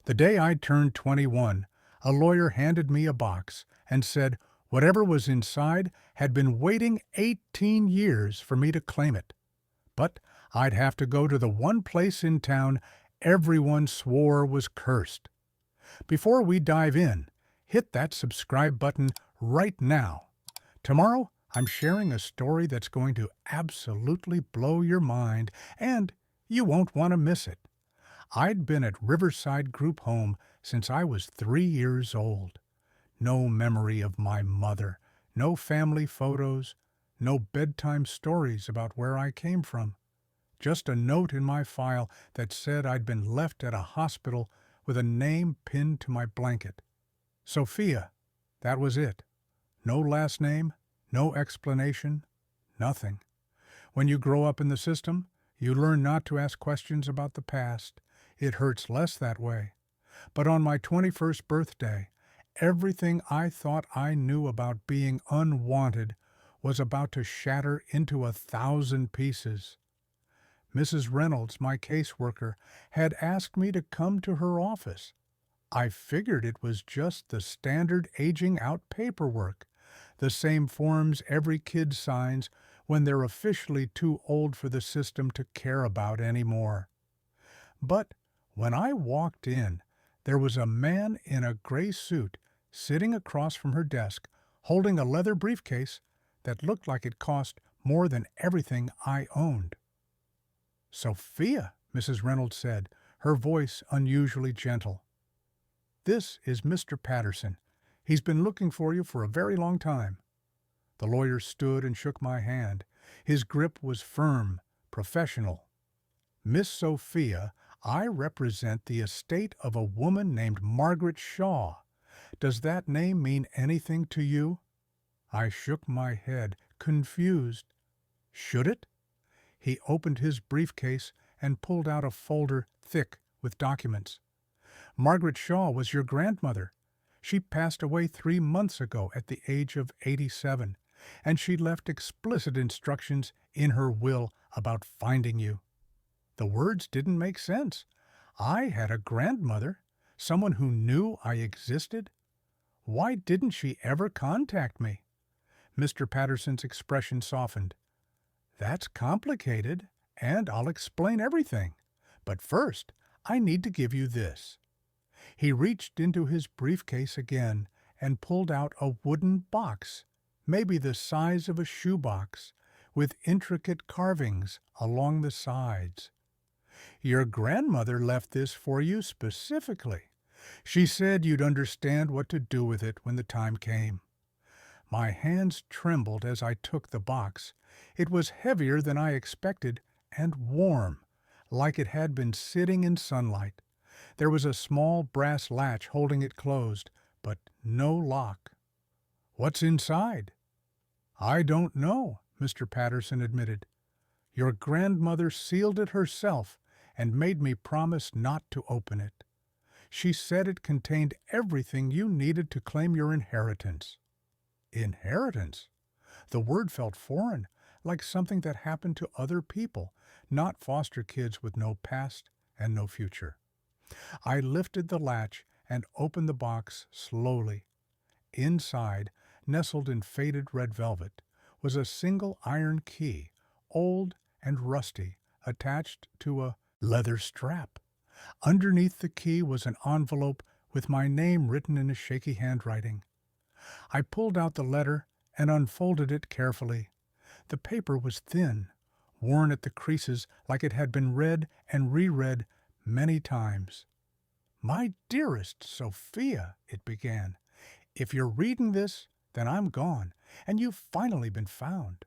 The day I turned 21, a lawyer handed me a box and said whatever was inside had been waiting 18 years for me to claim it. But I'd have to go to the one place in town everyone swore was cursed. Before we dive in, hit that subscribe button right now. Tomorrow, I'm sharing a story that's going to absolutely blow your mind, and you won't want to miss it. I'd been at Riverside Group Home since I was 3 years old. No memory of my mother, no family photos, no bedtime stories about where I came from. Just a note in my file that said I'd been left at a hospital with a name pinned to my blanket. Sophia. That was it. No last name, no explanation, nothing. When you grow up in the system, you learn not to ask questions about the past. It hurts less that way. But on my 21st birthday, everything I thought I knew about being unwanted was about to shatter into 1,000 pieces. Mrs. Reynolds, my caseworker, had asked me to come to her office. I figured it was just the standard aging out paperwork, the same forms every kid signs when they're officially too old for the system to care about anymore. But when I walked in, there was a man in a gray suit sitting across from her desk, holding a leather briefcase that looked like it cost more than everything I owned. "Sophia," Mrs. Reynolds said, her voice unusually gentle. "This is Mr. Patterson. He's been looking for you for a very long time." The lawyer stood and shook my hand. His grip was firm, professional. "Miss Sophia, I represent the estate of a woman named Margaret Shaw. Does that name mean anything to you?" I shook my head, confused. "Should it?" He opened his briefcase and pulled out a folder thick with documents. "Margaret Shaw was your grandmother. She passed away 3 months ago at the age of 87, and she left explicit instructions in her will about finding you." The words didn't make sense. I had a grandmother, someone who knew I existed. Why didn't she ever contact me? Mr. Patterson's expression softened. "That's complicated, and I'll explain everything. But first, I need to give you this." He reached into his briefcase again and pulled out a wooden box, maybe the size of a shoebox, with intricate carvings along the sides. "Your grandmother left this for you specifically. She said you'd understand what to do with it when the time came." My hands trembled as I took the box. It was heavier than I expected and warm, like it had been sitting in sunlight. There was a small brass latch holding it closed, but no lock. "What's inside?" "I don't know," Mr. Patterson admitted. "Your grandmother sealed it herself and made me promise not to open it. She said it contained everything you needed to claim your inheritance." Inheritance? The word felt foreign, like something that happened to other people, not foster kids with no past and no future. I lifted the latch and opened the box slowly. Inside, nestled in faded red velvet, was a single iron key, old and rusty, attached to a leather strap. Underneath the key was an envelope with my name written in a shaky handwriting. I pulled out the letter and unfolded it carefully. The paper was thin, worn at the creases like it had been read and reread many times. "My dearest Sophia," it began, "if you're reading this, then I'm gone, and you've finally been found.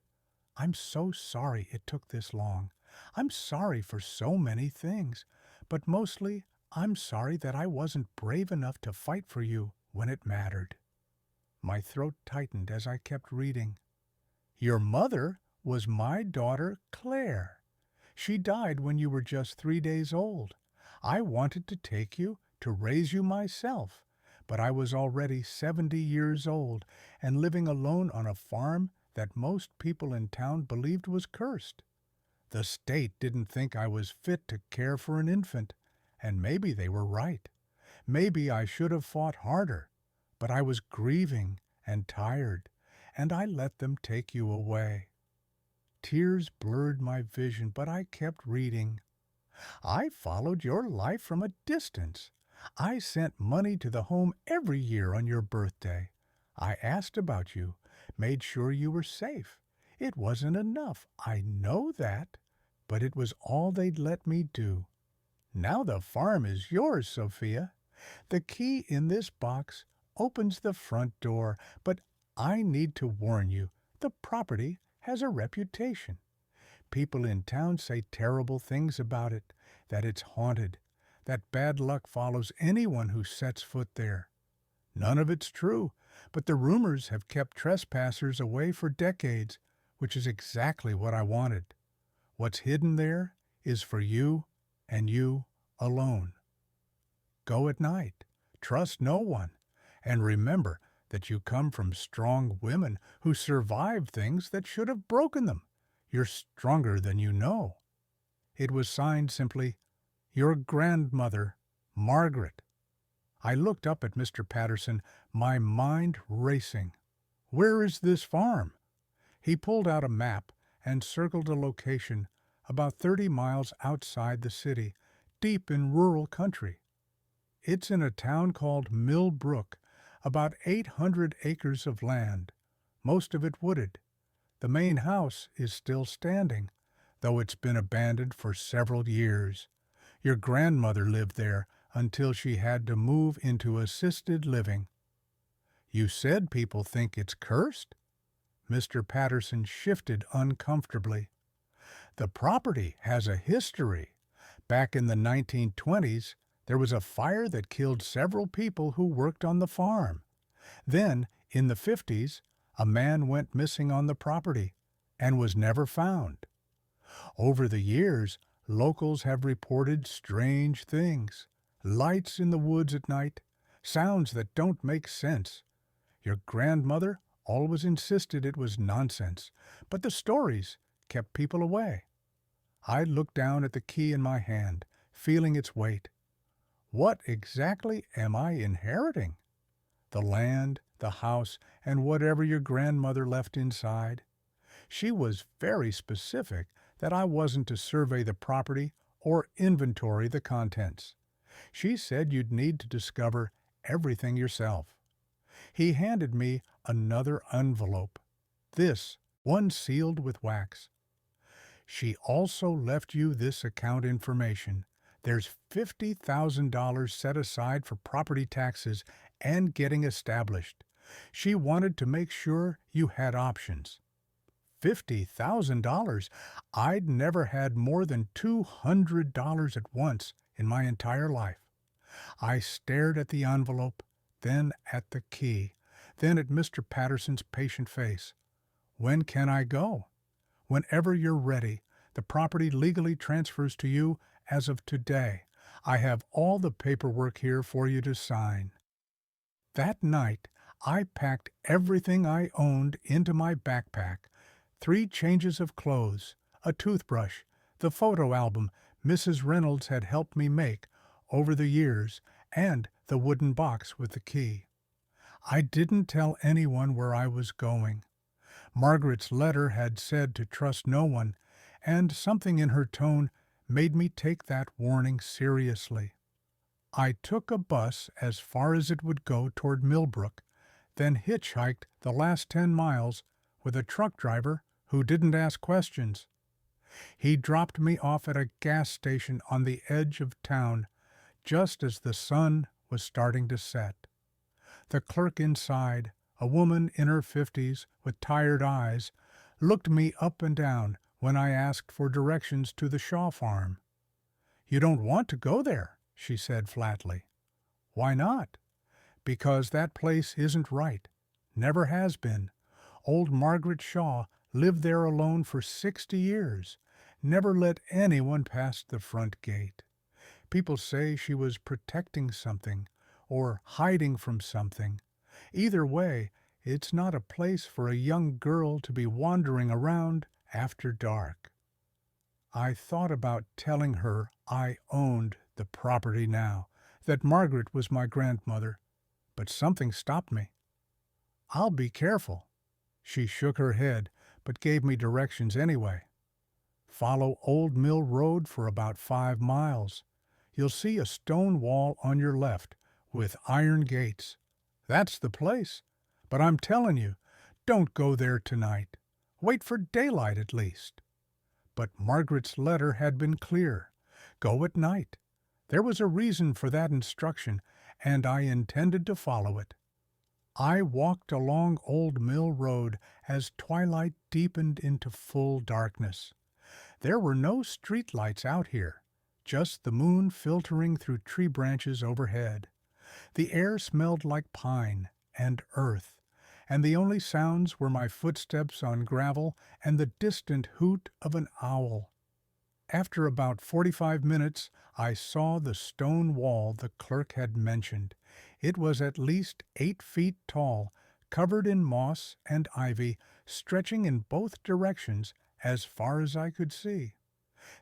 I'm so sorry it took this long. I'm sorry for so many things, but mostly I'm sorry that I wasn't brave enough to fight for you when it mattered." My throat tightened as I kept reading. "Your mother was my daughter Claire. She died when you were just 3 days old. I wanted to take you to raise you myself, but I was already 70 years old and living alone on a farm that most people in town believed was cursed. The state didn't think I was fit to care for an infant, and maybe they were right. Maybe I should have fought harder, but I was grieving and tired, and I let them take you away. Tears blurred my vision, but I kept reading. I followed your life from a distance. I sent money to the home every year on your birthday. I asked about you, made sure you were safe. It wasn't enough, I know that, but it was all they'd let me do. Now the farm is yours, Sophia. The key in this box opens the front door, but I need to warn you, the property has a reputation. People in town say terrible things about it, that it's haunted, that bad luck follows anyone who sets foot there. None of it's true, but the rumors have kept trespassers away for decades, which is exactly what I wanted. What's hidden there is for you and you alone. Go at night, trust no one, and remember that you come from strong women who survived things that should have broken them. You're stronger than you know. It was signed simply, Your grandmother, Margaret. I looked up at Mr. Patterson, my mind racing. Where is this farm? He pulled out a map and circled a location about 30 miles outside the city, deep in rural country. It's in a town called Mill Brook, about 800 acres of land, most of it wooded. The main house is still standing, though it's been abandoned for several years. Your grandmother lived there until she had to move into assisted living. You said people think it's cursed? Mr. Patterson shifted uncomfortably. The property has a history. Back in the 1920s, there was a fire that killed several people who worked on the farm. Then, in the 50s, a man went missing on the property and was never found. Over the years, locals have reported strange things. Lights in the woods at night, sounds that don't make sense. Your grandmother always insisted it was nonsense, but the stories kept people away. I looked down at the key in my hand, feeling its weight. What exactly am I inheriting? The land, the house, and whatever your grandmother left inside. She was very specific that I wasn't to survey the property or inventory the contents. She said you'd need to discover everything yourself. He handed me another envelope, this one sealed with wax. She also left you this account information. There's $50,000 set aside for property taxes and getting established. She wanted to make sure you had options. $50,000? I'd never had more than $200 at once in my entire life. I stared at the envelope, then at the key, then at Mr. Patterson's patient face. When can I go? Whenever you're ready. The property legally transfers to you as of today. I have all the paperwork here for you to sign. That night, I packed everything I owned into my backpack, 3 changes of clothes, a toothbrush, the photo album Mrs. Reynolds had helped me make over the years, and the wooden box with the key. I didn't tell anyone where I was going. Margaret's letter had said to trust no one, and something in her tone made me take that warning seriously. I took a bus as far as it would go toward Millbrook, then hitchhiked the last 10 miles with a truck driver who didn't ask questions. He dropped me off at a gas station on the edge of town, just as the sun was starting to set. The clerk inside, a woman in her 50s with tired eyes, looked me up and down when I asked for directions to the Shaw farm. "You don't want to go there," she said flatly. "Why not?" "Because that place isn't right. Never has been. Old Margaret Shaw lived there alone for 60 years. Never let anyone past the front gate. People say she was protecting something or hiding from something. Either way, it's not a place for a young girl to be wandering around after dark." I thought about telling her I owned the property now, that Margaret was my grandmother, but something stopped me. "I'll be careful." She shook her head, but gave me directions anyway. "Follow Old Mill Road for about 5 miles. You'll see a stone wall on your left with iron gates. That's the place. But I'm telling you, don't go there tonight. Wait for daylight at least." But Margaret's letter had been clear. Go at night. There was a reason for that instruction, and I intended to follow it. I walked along Old Mill Road as twilight deepened into full darkness. There were no street lights out here, just the moon filtering through tree branches overhead. The air smelled like pine and earth, and the only sounds were my footsteps on gravel and the distant hoot of an owl. After about 45 minutes, I saw the stone wall the clerk had mentioned. It was at least 8 feet tall, covered in moss and ivy, stretching in both directions as far as I could see.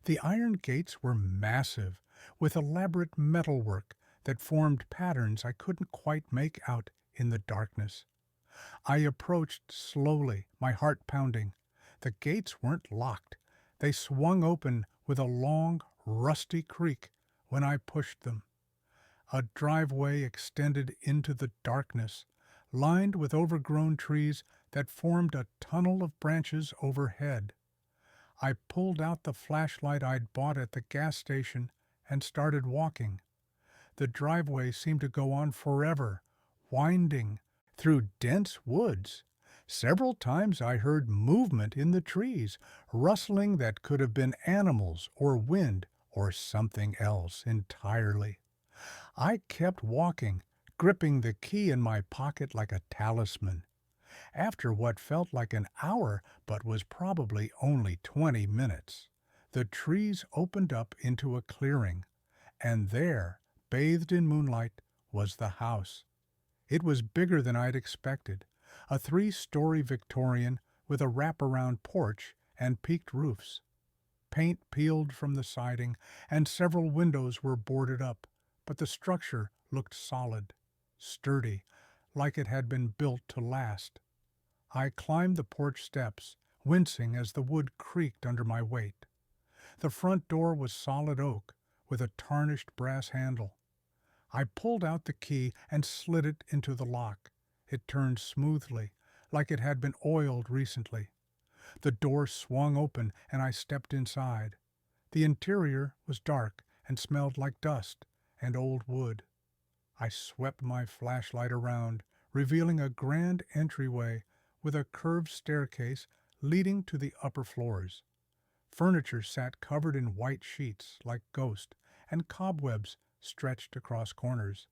The iron gates were massive, with elaborate metalwork that formed patterns I couldn't quite make out in the darkness. I approached slowly, my heart pounding. The gates weren't locked. They swung open with a long, rusty creak when I pushed them. A driveway extended into the darkness, lined with overgrown trees that formed a tunnel of branches overhead. I pulled out the flashlight I'd bought at the gas station and started walking. The driveway seemed to go on forever, winding through dense woods. Several times I heard movement in the trees, rustling that could have been animals or wind or something else entirely. I kept walking, gripping the key in my pocket like a talisman. After what felt like an hour but was probably only 20 minutes, the trees opened up into a clearing, and there, bathed in moonlight, was the house. It was bigger than I'd expected, a 3-story Victorian with a wraparound porch and peaked roofs. Paint peeled from the siding, and several windows were boarded up, but the structure looked solid, sturdy, like it had been built to last. I climbed the porch steps, wincing as the wood creaked under my weight. The front door was solid oak, with a tarnished brass handle. I pulled out the key and slid it into the lock. It turned smoothly, like it had been oiled recently. The door swung open and I stepped inside. The interior was dark and smelled like dust and old wood. I swept my flashlight around, revealing a grand entryway with a curved staircase leading to the upper floors. Furniture sat covered in white sheets like ghost, and cobwebs stretched across corners.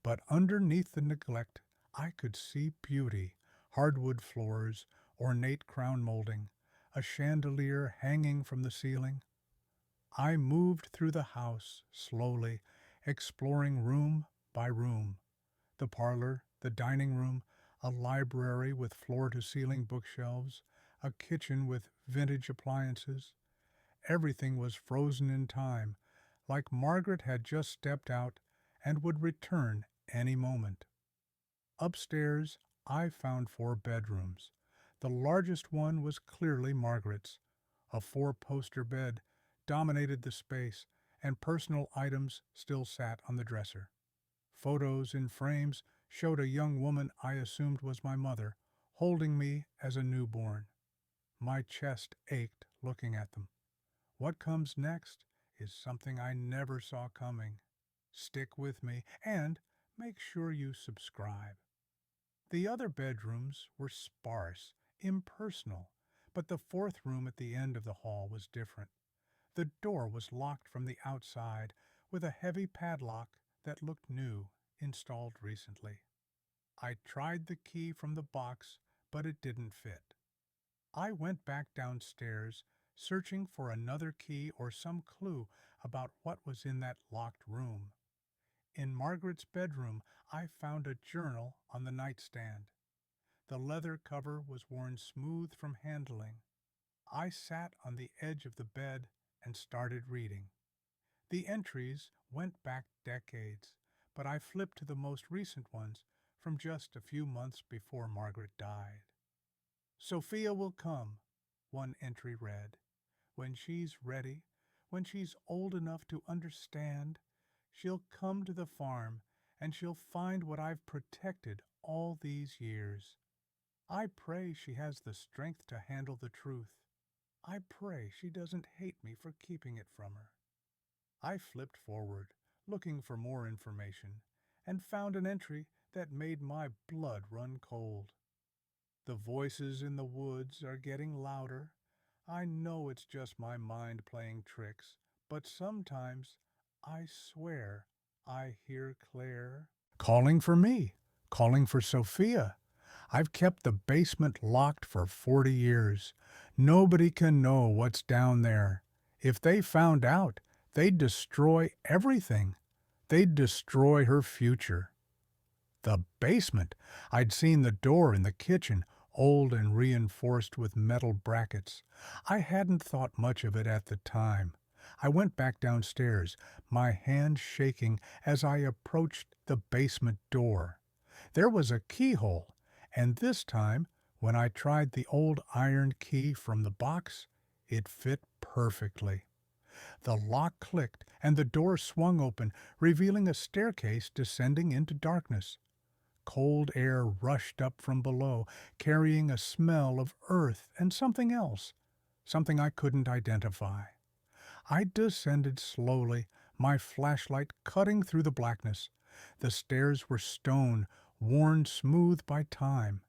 But underneath the neglect, I could see beauty: hardwood floors, ornate crown molding, a chandelier hanging from the ceiling. I moved through the house slowly, exploring room by room. The parlor, the dining room, a library with floor-to-ceiling bookshelves, a kitchen with vintage appliances. Everything was frozen in time, like Margaret had just stepped out and would return any moment. Upstairs, I found 4 bedrooms. The largest one was clearly Margaret's. A 4-poster bed dominated the space, and personal items still sat on the dresser. Photos in frames showed a young woman I assumed was my mother, holding me as a newborn. My chest ached looking at them. What comes next is something I never saw coming. Stick with me and make sure you subscribe. The other bedrooms were sparse, impersonal, but the 4th room at the end of the hall was different. The door was locked from the outside with a heavy padlock that looked new, installed recently. I tried the key from the box, but it didn't fit. I went back downstairs, searching for another key or some clue about what was in that locked room. In Margaret's bedroom, I found a journal on the nightstand. The leather cover was worn smooth from handling. I sat on the edge of the bed and started reading. The entries went back decades, but I flipped to the most recent ones from just a few months before Margaret died. Sophia will come, one entry read. When she's ready, when she's old enough to understand, she'll come to the farm and she'll find what I've protected all these years. I pray she has the strength to handle the truth. I pray she doesn't hate me for keeping it from her. I flipped forward, looking for more information, and found an entry that made my blood run cold. The voices in the woods are getting louder. I know it's just my mind playing tricks, but sometimes I swear I hear Claire calling for me, calling for Sophia. I've kept the basement locked for 40 years. Nobody can know what's down there. If they found out, they'd destroy everything. They'd destroy her future. The basement! I'd seen the door in the kitchen, old and reinforced with metal brackets. I hadn't thought much of it at the time. I went back downstairs, my hand shaking as I approached the basement door. There was a keyhole, and this time, when I tried the old iron key from the box, it fit perfectly. The lock clicked, and the door swung open, revealing a staircase descending into darkness. Cold air rushed up from below, carrying a smell of earth and something else, something I couldn't identify. I descended slowly, my flashlight cutting through the blackness. The stairs were stone, worn smooth by time.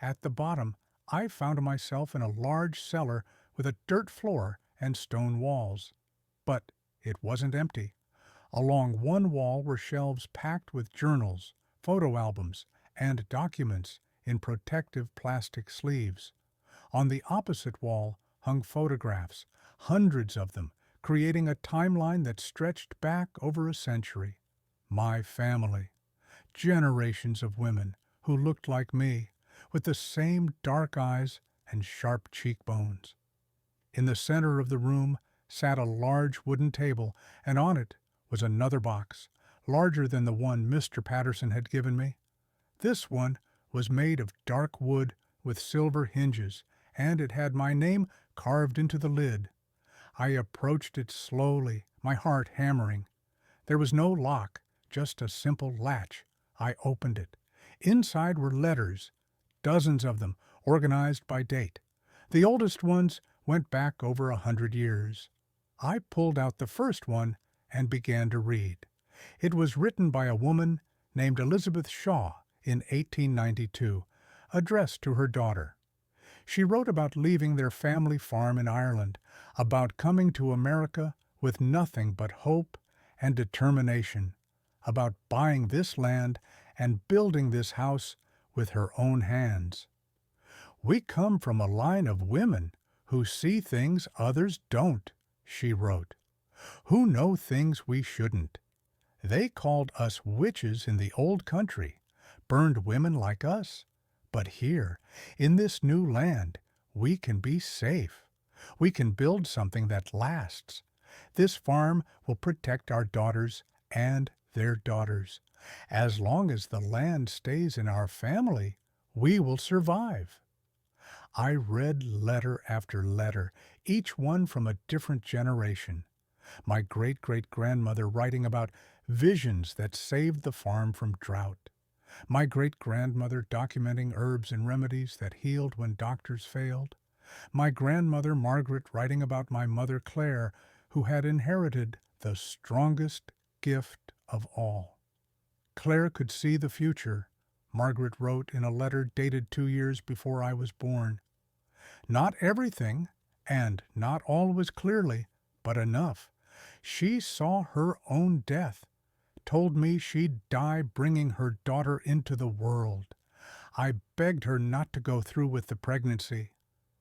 At the bottom, I found myself in a large cellar with a dirt floor and stone walls. But it wasn't empty. Along one wall were shelves packed with journals, photo albums, and documents in protective plastic sleeves. On the opposite wall hung photographs, hundreds of them, creating a timeline that stretched back over a century. My family. Generations of women who looked like me, with the same dark eyes and sharp cheekbones. In the center of the room sat a large wooden table, and on it was another box, larger than the one Mr. Patterson had given me. This one was made of dark wood with silver hinges, and it had my name carved into the lid. I approached it slowly, my heart hammering. There was no lock, just a simple latch. I opened it. Inside were letters, dozens of them, organized by date. The oldest ones went back over 100 years. I pulled out the first one and began to read. It was written by a woman named Elizabeth Shaw in 1892, addressed to her daughter. She wrote about leaving their family farm in Ireland, about coming to America with nothing but hope and determination, about buying this land and building this house with her own hands. "We come from a line of women who see things others don't," she wrote, "who know things we shouldn't. They called us witches in the old country, burned women like us. But here, in this new land, we can be safe. We can build something that lasts. This farm will protect our daughters and their daughters. As long as the land stays in our family, we will survive." I read letter after letter, each one from a different generation. My great-great-grandmother writing about visions that saved the farm from drought. My great-grandmother documenting herbs and remedies that healed when doctors failed. My grandmother Margaret writing about my mother Claire, who had inherited the strongest gift of all. Claire could see the future, Margaret wrote in a letter dated 2 years before I was born. Not everything, and not always clearly, but enough. She saw her own death, told me she'd die bringing her daughter into the world. I begged her not to go through with the pregnancy,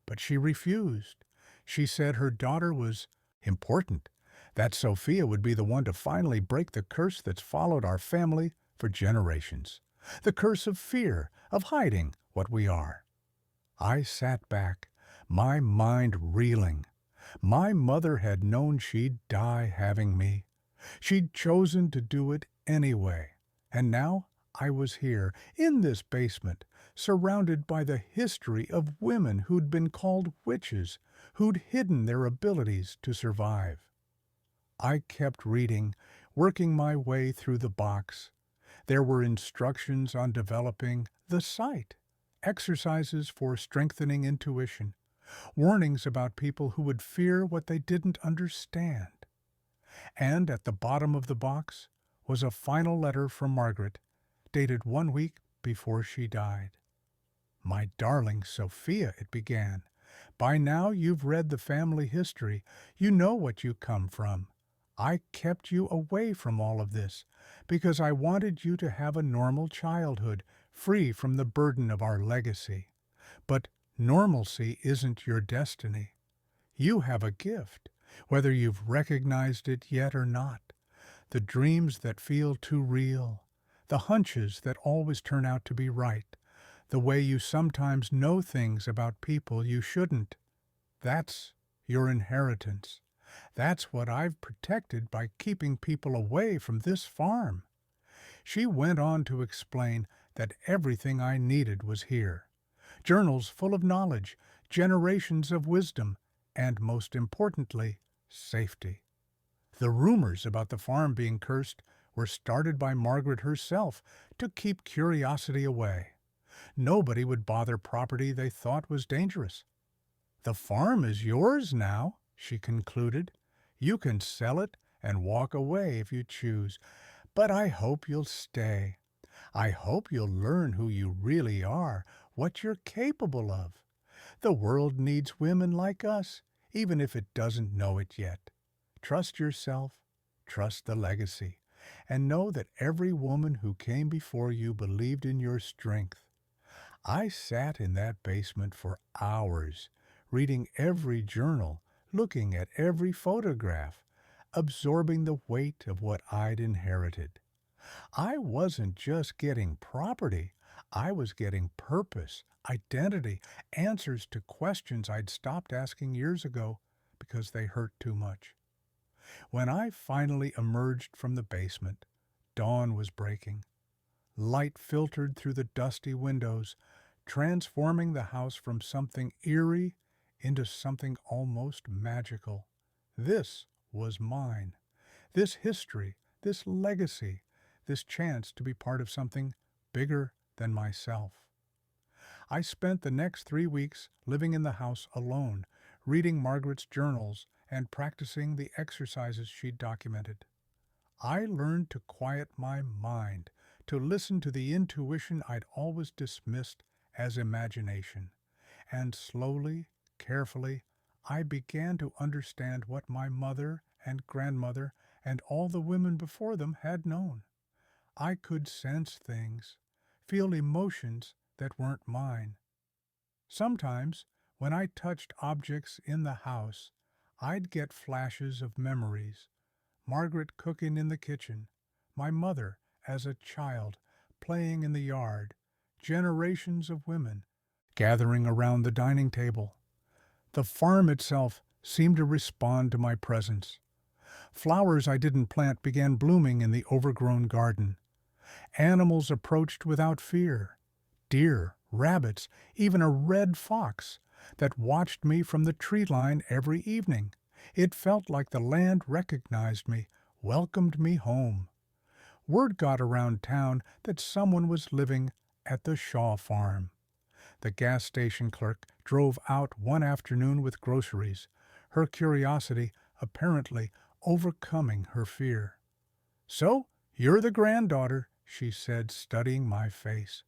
but she refused. She said her daughter was important, that Sophia would be the one to finally break the curse that's followed our family for generations, the curse of fear, of hiding what we are. I sat back, my mind reeling. My mother had known she'd die having me. She'd chosen to do it anyway, and now I was here, in this basement, surrounded by the history of women who'd been called witches, who'd hidden their abilities to survive. I kept reading, working my way through the box. There were instructions on developing the sight, exercises for strengthening intuition, warnings about people who would fear what they didn't understand. And at the bottom of the box was a final letter from Margaret, dated 1 week before she died. "My darling Sophia," it began, "by now you've read the family history. You know what you come from. I kept you away from all of this because I wanted you to have a normal childhood, free from the burden of our legacy. But normalcy isn't your destiny. You have a gift, whether you've recognized it yet or not. The dreams that feel too real, the hunches that always turn out to be right, the way you sometimes know things about people you shouldn't. That's your inheritance. That's what I've protected by keeping people away from this farm." She went on to explain that everything I needed was here. Journals full of knowledge, generations of wisdom, and most importantly, safety. The rumors about the farm being cursed were started by Margaret herself to keep curiosity away. Nobody would bother property they thought was dangerous. "The farm is yours now," she concluded. "You can sell it and walk away if you choose, but I hope you'll stay. I hope you'll learn who you really are, what you're capable of. The world needs women like us, even if it doesn't know it yet. Trust yourself, trust the legacy, and know that every woman who came before you believed in your strength." I sat in that basement for hours, reading every journal, looking at every photograph, absorbing the weight of what I'd inherited. I wasn't just getting property, I was getting purpose, identity, answers to questions I'd stopped asking years ago because they hurt too much. When I finally emerged from the basement, dawn was breaking. Light filtered through the dusty windows, transforming the house from something eerie into something almost magical. This was mine. This history, this legacy, this chance to be part of something bigger than myself. I spent the next 3 weeks living in the house alone, reading Margaret's journals and practicing the exercises she'd documented. I learned to quiet my mind, to listen to the intuition I'd always dismissed as imagination, and slowly, carefully, I began to understand what my mother and grandmother and all the women before them had known. I could sense things, feel emotions that weren't mine. Sometimes, when I touched objects in the house, I'd get flashes of memories. Margaret cooking in the kitchen, my mother as a child playing in the yard, generations of women gathering around the dining table. The farm itself seemed to respond to my presence. Flowers I didn't plant began blooming in the overgrown garden. Animals approached without fear. Deer, rabbits, even a red fox that watched me from the tree line every evening. It felt like the land recognized me, welcomed me home. Word got around town that someone was living at the Shaw farm. The gas station clerk drove out one afternoon with groceries, her curiosity apparently overcoming her fear. "So, you're the granddaughter," she said, studying my face.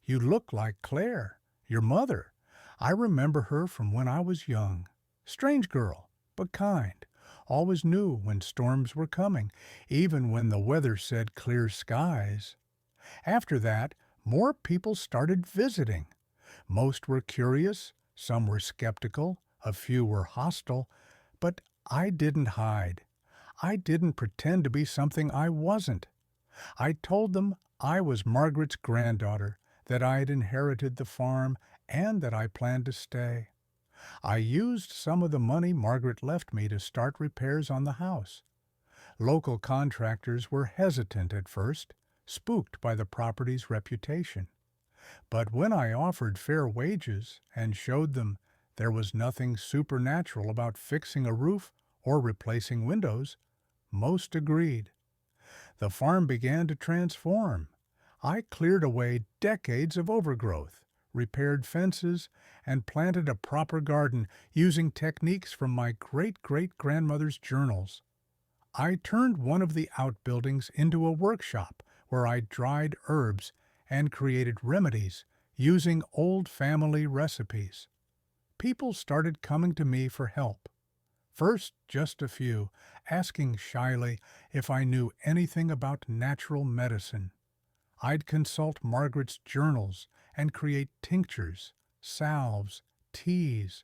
"You look like Claire, your mother. I remember her from when I was young. Strange girl, but kind. Always knew when storms were coming, even when the weather said clear skies." After that, more people started visiting. Most were curious, some were skeptical, a few were hostile, but I didn't hide. I didn't pretend to be something I wasn't. I told them I was Margaret's granddaughter, that I'd inherited the farm, and that I planned to stay. I used some of the money Margaret left me to start repairs on the house. Local contractors were hesitant at first, spooked by the property's reputation. But when I offered fair wages and showed them there was nothing supernatural about fixing a roof or replacing windows, most agreed. The farm began to transform. I cleared away decades of overgrowth, repaired fences, and planted a proper garden using techniques from my great-great-grandmother's journals. I turned one of the outbuildings into a workshop where I dried herbs and created remedies using old family recipes. People started coming to me for help. First, just a few, asking shyly if I knew anything about natural medicine. I'd consult Margaret's journals and create tinctures, salves, teas.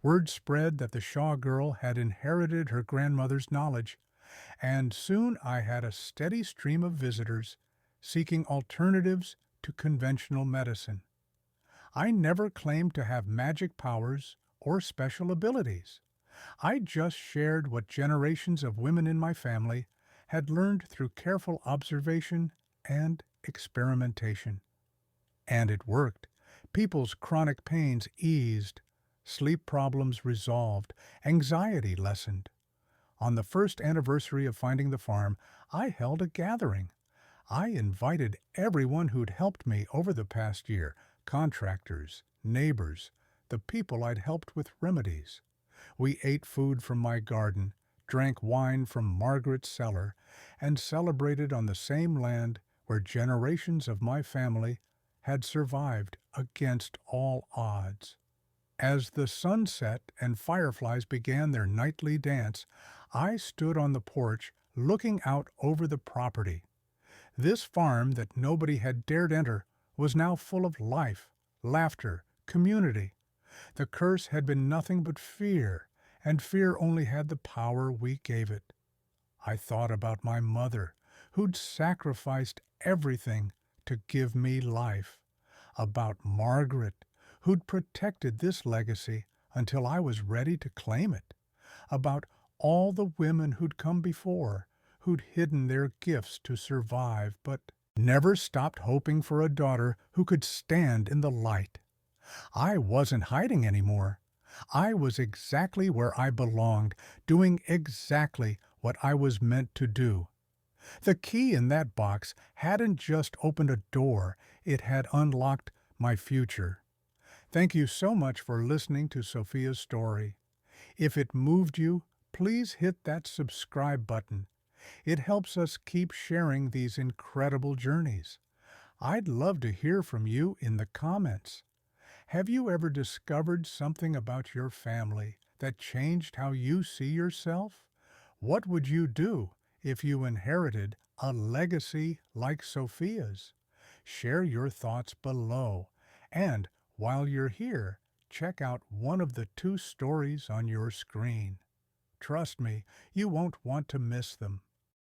Word spread that the Shaw girl had inherited her grandmother's knowledge, and soon I had a steady stream of visitors seeking alternatives to conventional medicine. I never claimed to have magic powers or special abilities. I just shared what generations of women in my family had learned through careful observation and experimentation. And it worked. People's chronic pains eased, sleep problems resolved, anxiety lessened. On the first anniversary of finding the farm, I held a gathering. I invited everyone who'd helped me over the past year, contractors, neighbors, the people I'd helped with remedies. We ate food from my garden, drank wine from Margaret's cellar, and celebrated on the same land where generations of my family had survived against all odds. As the sun set and fireflies began their nightly dance, I stood on the porch looking out over the property. This farm that nobody had dared enter was now full of life, laughter, community. The curse had been nothing but fear, and fear only had the power we gave it. I thought about my mother, who'd sacrificed everything to give me life, about Margaret, who'd protected this legacy until I was ready to claim it, about all the women who'd come before, who'd hidden their gifts to survive, but never stopped hoping for a daughter who could stand in the light. I wasn't hiding anymore. I was exactly where I belonged, doing exactly what I was meant to do. The key in that box hadn't just opened a door, it had unlocked my future. Thank you so much for listening to Sophia's story. If it moved you, please hit that subscribe button. It helps us keep sharing these incredible journeys. I'd love to hear from you in the comments. Have you ever discovered something about your family that changed how you see yourself? What would you do if you inherited a legacy like Sophia's? Share your thoughts below. And while you're here, check out one of the 2 stories on your screen. Trust me, you won't want to miss them.